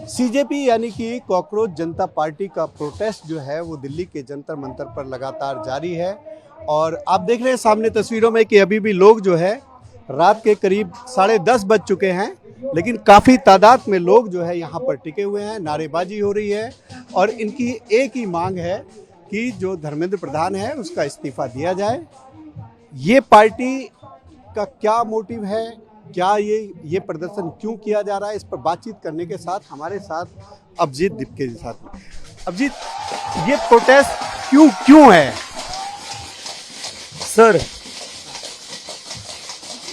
CJP यानी कि cockroach जनता party का प्रोटेस्ट जो है वो दिल्ली के जंतर मंतर पर लगातार जारी है। और आप देख रहे हैं सामने तस्वीरों में कि अभी भी लोग जो है रात के करीब 10:30 बज चुके हैं, लेकिन काफ़ी तादाद में लोग जो है यहाँ पर टिके हुए हैं। नारेबाजी हो रही है और इनकी एक ही मांग है कि जो धर्मेंद्र प्रधान है उसका इस्तीफा दिया जाए। ये पार्टी का क्या मोटिव है, क्या ये प्रदर्शन क्यों किया जा रहा है, इस पर बातचीत करने के साथ हमारे साथ अभिजीत दीपके के साथ। अभिजीत, ये प्रोटेस्ट क्यों है? सर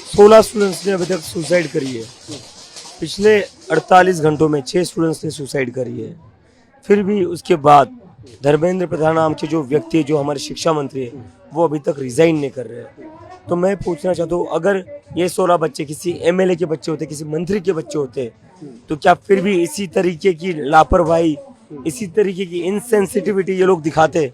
16 स्टूडेंट्स ने अभी तक सुसाइड करी है। पिछले 48 घंटों में 6 स्टूडेंट्स ने सुसाइड करी है। फिर भी उसके बाद धर्मेंद्र प्रधान नाम के जो व्यक्ति जो हमारे शिक्षा मंत्री है वो अभी तक रिजाइन नहीं कर रहे हैं। तो मैं पूछना चाहता हूँ, अगर ये 16 बच्चे किसी एमएलए के बच्चे होते, किसी मंत्री के बच्चे होते, तो क्या फिर भी इसी तरीके की लापरवाही, इसी तरीके की इनसेंसिटिविटी ये लोग दिखाते?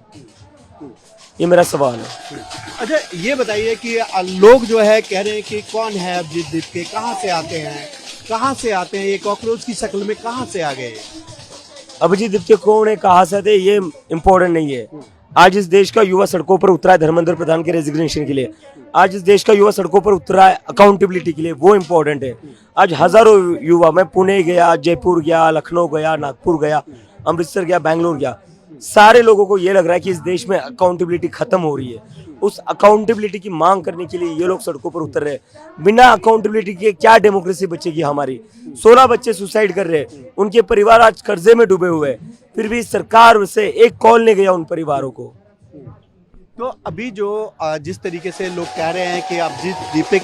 ये मेरा सवाल है। अच्छा, ये बताइए कि लोग जो है कह रहे हैं कि कौन है अभिजीत दीपके, कहाँ से आते हैं, ये कॉकरोच की शक्ल में कहाँ से आ गए? अभिजीत दीपके कौन है, कहाँ से आते, ये इम्पोर्टेंट नहीं है। आज इस देश का युवा सड़कों पर उतरा है धर्मेंद्र प्रधान के रेजिग्नेशन के लिए। आज इस देश का युवा सड़कों पर उतरा है अकाउंटेबिलिटी के लिए, वो इम्पोर्टेंट है। आज हजारों युवा, मैं पुणे गया, जयपुर गया, लखनऊ गया, नागपुर गया, अमृतसर गया, बैंगलोर गया, सारे लोगों को ये लग रहा है कि इस देश में अकाउंटेबिलिटी खत्म हो रही है। उस अकाउंटेबिलिटी की मांग करने के लिए ये लोग सड़कों पर उतर रहे हैं। बिना अकाउंटेबिलिटी के क्या डेमोक्रेसी बचेगी हमारी? 16 बच्चे सुसाइड कर रहे हैं, उनके परिवार आज कर्जे में डूबे हुए हैं, फिर भी सरकार से एक कॉल नहीं गया उन परिवारों को। तो अभी जो जिस तरीके से लोग कह रहे हैं कि अभिजीत दीपके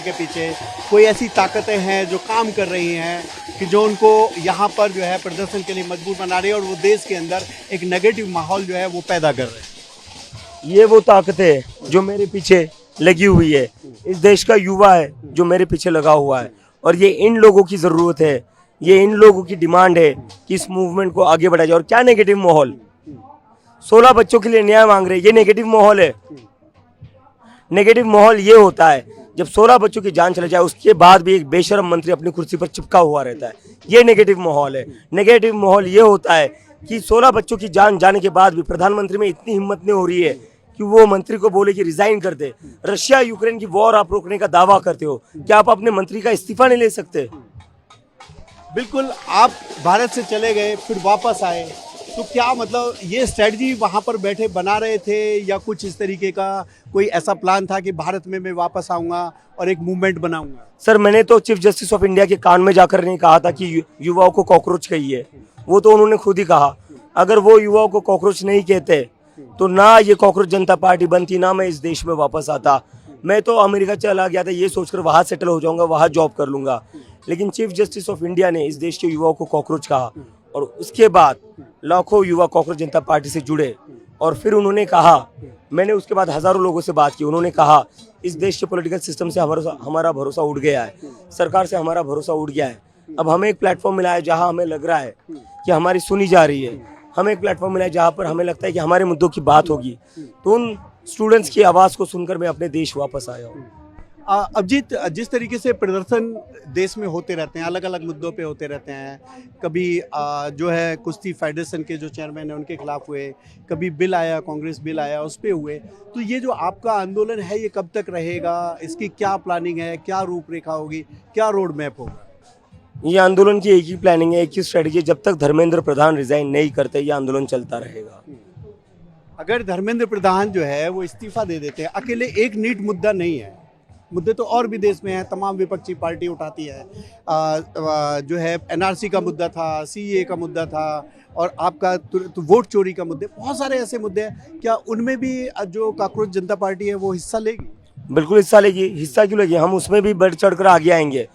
के पीछे कोई ऐसी ताकतें हैं जो काम कर रही हैं कि जो उनको यहाँ पर जो है प्रदर्शन के लिए मजबूर बना रही है और वो देश के अंदर एक नेगेटिव माहौल जो है वो पैदा कर रहे हैं। ये वो ताकतें जो मेरे पीछे लगी हुई है, इस देश का युवा है जो मेरे पीछे लगा हुआ है, और ये इन लोगों की ज़रूरत है, ये इन लोगों की डिमांड है कि इस मूवमेंट को आगे बढ़ाया जाए। और क्या नेगेटिव माहौल? 16 बच्चों के लिए न्याय मांग रहे हैं, ये नेगेटिव माहौल है। नेगेटिव माहौल ये होता है जब 16 बच्चों की जान चले जाए, उसके बाद भी एक बेशर्म मंत्री अपनी कुर्सी पर चिपका हुआ रहता है, ये नेगेटिव माहौल है। नेगेटिव माहौल ये होता है कि 16 बच्चों की जान जाने के बाद भी प्रधानमंत्री में इतनी हिम्मत नहीं हो रही है कि वो मंत्री को बोले कि रिजाइन कर दे। रशिया यूक्रेन की वॉर आप रोकने का दावा करते हो, क्या आप अपने मंत्री का इस्तीफा नहीं ले सकते? बिल्कुल, आप भारत से चले गए फिर वापस आए, तो क्या मतलब ये स्ट्रेटजी वहाँ पर बैठे बना रहे थे या कुछ इस तरीके का कोई ऐसा प्लान था कि भारत में मैं वापस आऊँगा और एक मूवमेंट बनाऊँगा? सर, मैंने तो चीफ जस्टिस ऑफ इंडिया के कान में जाकर नहीं कहा था कि युवाओं को कॉकरोच कहिए, वो तो उन्होंने खुद ही कहा। अगर वो युवाओं को कॉकरोच नहीं कहते तो ना ये कॉकरोच जनता पार्टी बनती, ना मैं इस देश में वापस आता। मैं तो अमेरिका चला गया था ये सोचकर वहाँ सेटल हो जाऊँगा, वहाँ जॉब कर लूँगा, लेकिन चीफ जस्टिस ऑफ इंडिया ने इस देश के युवाओं को कॉकरोच कहा और उसके बाद लाखों युवा कॉकरोच जनता पार्टी से जुड़े। और फिर उन्होंने कहा, मैंने उसके बाद हजारों लोगों से बात की, उन्होंने कहा इस देश के पॉलिटिकल सिस्टम से हमारा भरोसा उठ गया है, सरकार से हमारा भरोसा उठ गया है। अब हमें एक प्लेटफॉर्म मिला है जहां हमें लग रहा है कि हमारी सुनी जा रही है, हमें एक प्लेटफॉर्म मिला है जहां पर हमें लगता है कि हमारे मुद्दों की बात होगी। तो उन स्टूडेंट्स की आवाज़ को सुनकर मैं अपने देश वापस आया हूँ। अभिजीत, जिस तरीके से प्रदर्शन देश में होते रहते हैं, अलग अलग मुद्दों पे होते रहते हैं, कभी जो है कुश्ती फेडरेशन के जो चेयरमैन हैं उनके खिलाफ हुए, कभी बिल आया, कांग्रेस बिल आया उस पे हुए, तो ये जो आपका आंदोलन है ये कब तक रहेगा? इसकी क्या प्लानिंग है, क्या रूपरेखा होगी, क्या रोड मैप होगा? ये आंदोलन की एक ही प्लानिंग है, एक ही स्ट्रेटेजी है, जब तक धर्मेंद्र प्रधान रिजाइन नहीं करते ये आंदोलन चलता रहेगा। अगर धर्मेंद्र प्रधान जो है वो इस्तीफा दे देते हैं, अकेले एक नीट मुद्दा नहीं है, मुद्दे तो और भी देश में हैं, तमाम विपक्षी पार्टी उठाती है। जो है एनआरसी का मुद्दा था, सीए का मुद्दा था, और आपका तो वोट चोरी का मुद्दे, बहुत सारे ऐसे मुद्दे हैं। क्या उनमें भी जो कॉकरोच जनता पार्टी है वो हिस्सा लेगी? बिल्कुल हिस्सा लेगी। हिस्सा क्यों लेगी? हम उसमें भी बढ़ चढ़ कर आगे आएंगे।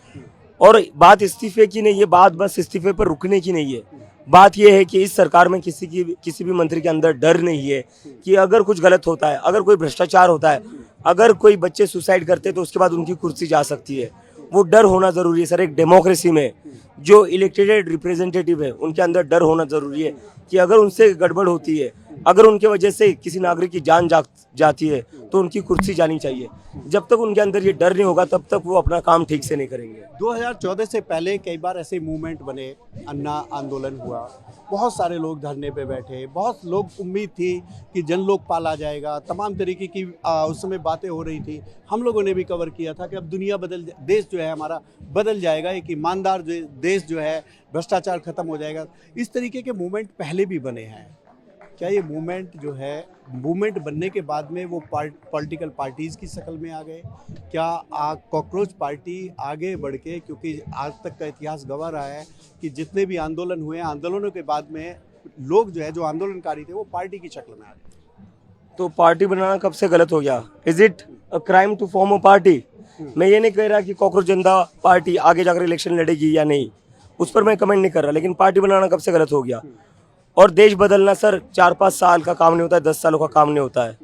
और बात इस्तीफे की नहीं है, बात बस इस्तीफे पर रुकने की नहीं है। बात यह है कि इस सरकार में किसी भी मंत्री के अंदर डर नहीं है कि अगर कुछ गलत होता है, अगर कोई भ्रष्टाचार होता है, अगर कोई बच्चे सुसाइड करते हैं तो उसके बाद उनकी कुर्सी जा सकती है। वो डर होना ज़रूरी है सर। एक डेमोक्रेसी में जो इलेक्टेड रिप्रेजेंटेटिव है उनके अंदर डर होना ज़रूरी है कि अगर उनसे गड़बड़ होती है, अगर उनके वजह से किसी नागरिक की जान जाती है तो उनकी कुर्सी जानी चाहिए। जब तक उनके अंदर ये डर नहीं होगा तब तक वो अपना काम ठीक से नहीं करेंगे। 2014 से पहले कई बार ऐसे मूवमेंट बने, अन्ना आंदोलन हुआ, बहुत सारे लोग धरने पे बैठे, बहुत लोग उम्मीद थी कि जन लोकपाल आ जाएगा, तमाम तरीके की उस समय बातें हो रही थी। हम लोगों ने भी कवर किया था कि अब दुनिया देश जो है हमारा बदल जाएगा, एक ईमानदार देश जो है, भ्रष्टाचार खत्म हो जाएगा। इस तरीके के मूवमेंट पहले भी बने हैं। क्या ये मूवमेंट जो है, मूवमेंट बनने के बाद में वो पॉलिटिकल पार्टीज़ की शक्ल में आ गए? क्या कॉकरोच पार्टी आगे बढ़ के, क्योंकि आज तक का इतिहास गवाह रहा है कि जितने भी आंदोलन हुए, आंदोलनों के बाद में लोग जो है, जो आंदोलनकारी थे, वो पार्टी की शक्ल में आ गए। तो पार्टी बनाना कब से गलत हो गया? Is it a crime to form a party? मैं ये नहीं कह रहा कि कॉकरोच जनता पार्टी आगे जाकर इलेक्शन लड़ेगी या नहीं, उस पर मैं कमेंट नहीं कर रहा, लेकिन पार्टी बनाना कब से गलत हो गया? और देश बदलना सर 4-5 साल का काम नहीं होता है, 10 सालों का काम नहीं होता है।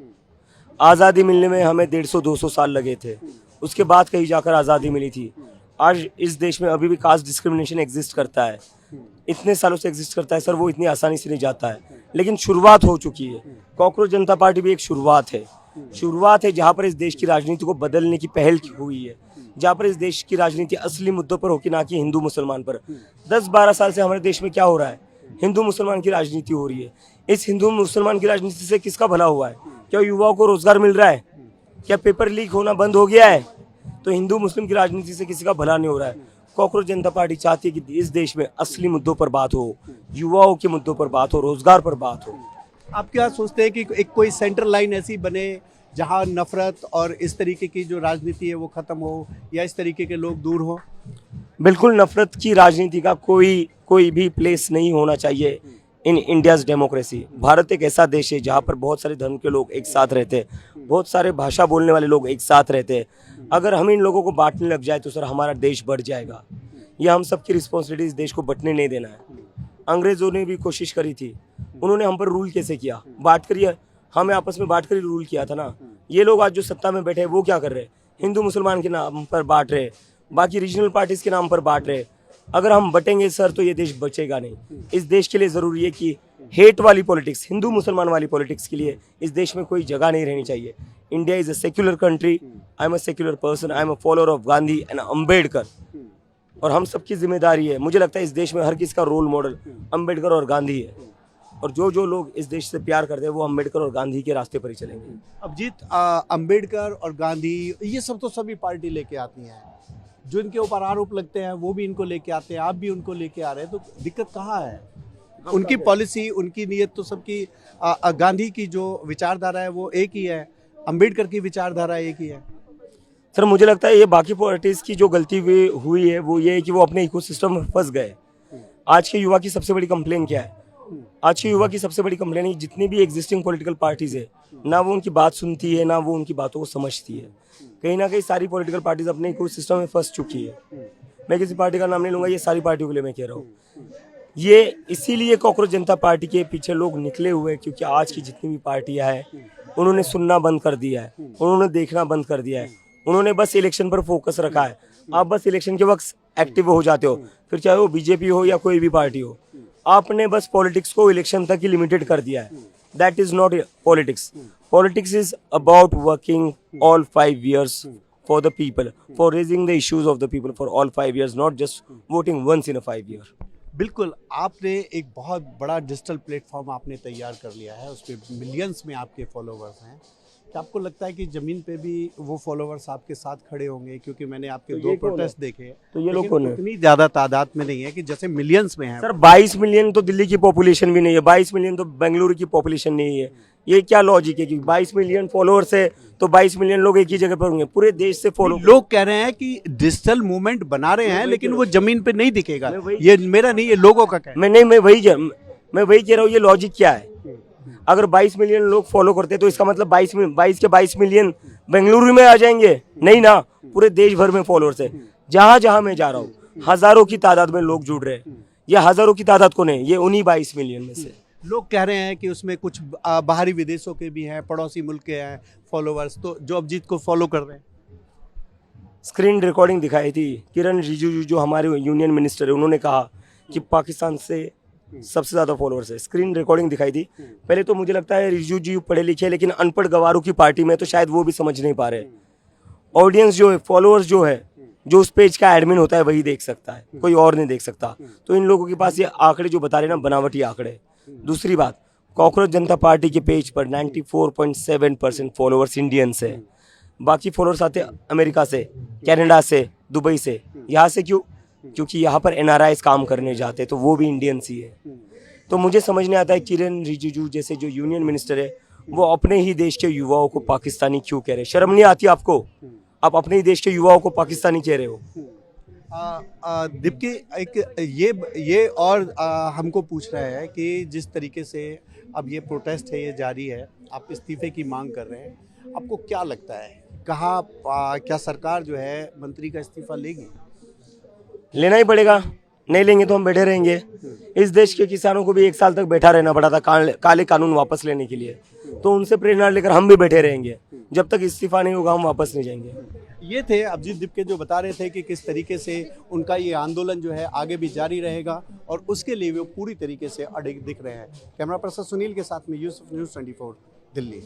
आज़ादी मिलने में हमें 150-200 साल लगे थे, उसके बाद कहीं जाकर आज़ादी मिली थी। आज इस देश में अभी भी कास्ट डिस्क्रिमिनेशन एग्जिस्ट करता है, इतने सालों से एग्जिस्ट करता है सर, वो इतनी आसानी से नहीं जाता है, लेकिन शुरुआत हो चुकी है। कॉकरोच जनता पार्टी भी एक शुरुआत है जहाँ पर इस देश की राजनीति को बदलने की पहल की हुई है, जहाँ पर इस देश की राजनीति असली मुद्दों पर होगी, ना कि हिंदू मुसलमान पर। 10-12 साल से हमारे देश में क्या हो रहा है? हिंदू मुसलमान की राजनीति हो रही है। इस हिंदू मुसलमान की राजनीति से किसका भला हुआ है? क्या युवाओं को रोजगार मिल रहा है? क्या पेपर लीक होना बंद हो गया है? तो हिंदू मुस्लिम की राजनीति से किसी का भला नहीं हो रहा है। कॉकरोच जनता पार्टी चाहती है कि इस देश में असली मुद्दों पर बात हो, युवाओं के मुद्दों पर बात हो, रोजगार पर बात हो। आप क्या सोचते हैं कि एक कोई सेंट्रल लाइन ऐसी बने जहां नफरत और इस तरीके की जो राजनीति है वो खत्म हो, या इस तरीके के लोग दूर हो? बिल्कुल नफरत की राजनीति का कोई भी प्लेस नहीं होना चाहिए इन इंडियाज डेमोक्रेसी। भारत एक ऐसा देश है जहाँ पर बहुत सारे धर्म के लोग एक साथ रहते हैं, बहुत सारे भाषा बोलने वाले लोग एक साथ रहते हैं। अगर हम इन लोगों को बांटने लग जाए तो सर हमारा देश बढ़ जाएगा। यह हम सबकी रिस्पॉन्सिबिलिटी इस देश को बंटने नहीं देना है। अंग्रेजों ने भी कोशिश करी थी, उन्होंने हम पर रूल कैसे किया? बांट कर, हमें आपस में बांट कर ही रूल किया था ना। ये लोग आज जो सत्ता में बैठे हैं वो क्या कर रहे हैं? हिंदू मुसलमान के नाम पर बांट रहे, बाकी रीजनल पार्टीज के नाम पर बांट रहे। अगर हम बटेंगे सर तो ये देश बचेगा नहीं। इस देश के लिए ज़रूरी है कि हेट वाली पॉलिटिक्स, हिंदू मुसलमान वाली पॉलिटिक्स के लिए इस देश में कोई जगह नहीं रहनी चाहिए। India is a secular country, I am a secular person, I am a follower of Gandhi and Ambedkar, और हम सबकी जिम्मेदारी है। मुझे लगता है इस देश में हर किसी का रोल मॉडल अम्बेडकर और गांधी है, और जो लोग इस देश से प्यार करते हैं वो अम्बेडकर और गांधी के रास्ते पर ही चलेंगे। अभिजीत, अम्बेडकर और गांधी ये सब तो सभी पार्टी लेके आती हैं, जो इनके ऊपर आरोप लगते हैं वो भी इनको लेके आते हैं, आप भी उनको लेके आ रहे हैं, तो दिक्कत कहाँ है? उनकी पॉलिसी, उनकी नीयत तो सबकी, गांधी की जो विचारधारा है वो एक ही है, अम्बेडकर की विचारधारा एक ही है। सर मुझे लगता है ये बाकी पार्टीज की जो गलती हुई है वो ये है कि वो अपने इकोसिस्टम में फंस गए। आज के युवा की सबसे बड़ी कंप्लेन क्या है? आज के युवा की सबसे बड़ी कंप्लेन है जितनी भी एग्जिस्टिंग पॉलिटिकल पार्टीज है, ना वो उनकी बात सुनती है, ना वो उनकी बातों को समझती है। कहीं ना कहीं सारी पॉलिटिकल पार्टीज अपने इकोसिस्टम में फंस चुकी है। मैं किसी पार्टी का नाम नहीं लूंगा, ये सारी पार्टियों के लिए मैं कह रहा हूँ। ये इसीलिए कॉकरोच जनता पार्टी के पीछे लोग निकले हुए हैं, क्योंकि आज की जितनी भी पार्टियां हैं उन्होंने सुनना बंद कर दिया है, उन्होंने देखना बंद कर दिया है, उन्होंने बस इलेक्शन पर फोकस रखा है। आप बस इलेक्शन के वक्त एक्टिव हो जाते हो, फिर चाहे वो बीजेपी हो या कोई भी पार्टी हो, आपने बस पॉलिटिक्स को इलेक्शन तक ही लिमिटेड कर दिया है। That is not politics. Politics is about working all 5 years for the people, for raising the issues of the people for all 5 years, not just voting once in a 5 year. बिल्कुल, आपने एक बहुत बड़ा digital platform आपने तैयार कर लिया है, उस पर मिलियंस में आपके फॉलोवर्स हैं। क्या आपको लगता है कि ज़मीन पे भी वो फॉलोवर्स आपके साथ खड़े होंगे? क्योंकि मैंने आपके तो 2 प्रोटेस्ट देखे, तो ये लोग कौन है? इतनी ज़्यादा तादाद में नहीं है कि जैसे मिलियंस में है। सर 22 मिलियन तो दिल्ली की पॉपुलेशन भी नहीं है, 22 मिलियन तो बेंगलुरु की पॉपुलेशन नहीं है। ये क्या लॉजिक है कि 22 मिलियन फॉलोअर्स है तो 22 मिलियन लोग एक ही जगह पर होंगे? पूरे देश से फॉलो लोग कह रहे हैं कि डिजिटल मूवमेंट बना रहे हैं, लेकिन वो जमीन पे नहीं दिखेगा। ये मेरा नहीं, ये लोगों का कहना है। मैं वही कह रहा हूँ, ये लॉजिक क्या है? अगर 22 मिलियन लोग फॉलो करते तो इसका मतलब 22 मिलियन बेंगलुरु में आ जाएंगे? नहीं ना, पूरे देश भर में फॉलोअर्स है। जहां मैं जा रहा हूँ हजारों की तादाद में लोग जुड़ रहे हैं। ये हजारों की तादाद को नहीं, ये उन्हीं 22 मिलियन में से। लोग कह रहे हैं कि उसमें कुछ बाहरी विदेशों के भी हैं, पड़ोसी मुल्क के हैं फॉलोवर्स, तो जो अभिजीत को फॉलो कर रहे हैं। स्क्रीन रिकॉर्डिंग दिखाई थी, किरण रिजिजू जो हमारे यूनियन मिनिस्टर है, उन्होंने कहा कि पाकिस्तान से सबसे ज्यादा फॉलोअर्स है। स्क्रीन रिकॉर्डिंग दिखाई दी। पहले तो मुझे लगता है रिजू जी पढ़े लिखे हैं, लेकिन अनपढ़ गवारों की पार्टी में तो शायद वो भी समझ नहीं पा रहे। ऑडियंस जो है, फॉलोअर्स जो है, जो उस पेज का एडमिन होता है वही देख सकता है, कोई और नहीं देख सकता। तो इन लोगों के पास ये आंकड़े जो बता रहे हैं ना, बनावटी आंकड़े। दूसरी बात, कॉकरोच जनता पार्टी के पेज पर 94.7% फॉलोअर्स इंडियंस है। बाकी फॉलोअर्स आते अमेरिका से, कनाडा से, दुबई से। यहाँ से क्यों? क्योंकि यहाँ पर एनआरआईज काम करने जाते हैं, तो वो भी इंडियंस ही है। तो मुझे समझ नहीं आता है किरेन रिजिजू जैसे जो यूनियन मिनिस्टर है, वो अपने ही देश के युवाओं को पाकिस्तानी क्यों कह रहे हैं? शर्म नहीं आती आपको? आप अपने ही देश के युवाओं को पाकिस्तानी कह रहे हो। दीप्ति, एक ये और हमको पूछ रहा है कि जिस तरीके से अब ये प्रोटेस्ट है, ये जारी है, आप इस्तीफे की मांग कर रहे हैं, आपको क्या लगता है कहाँ क्या सरकार जो है मंत्री का इस्तीफा लेगी? लेना ही पड़ेगा, नहीं लेंगे तो हम बैठे रहेंगे। इस देश के किसानों को भी 1 साल तक बैठा रहना पड़ा था काले कानून वापस लेने के लिए, तो उनसे प्रेरणा लेकर हम भी बैठे रहेंगे। जब तक इस्तीफा नहीं होगा हम वापस नहीं जाएंगे। ये थे अभिजीत दीपके जो बता रहे थे कि किस तरीके से उनका ये आंदोलन जो है आगे भी जारी रहेगा और उसके लिए वो पूरी तरीके से अड़िग दिख रहे हैं। कैमरा पर्सन सुनील के साथ में यूसुफ, न्यूज़ 24 दिल्ली।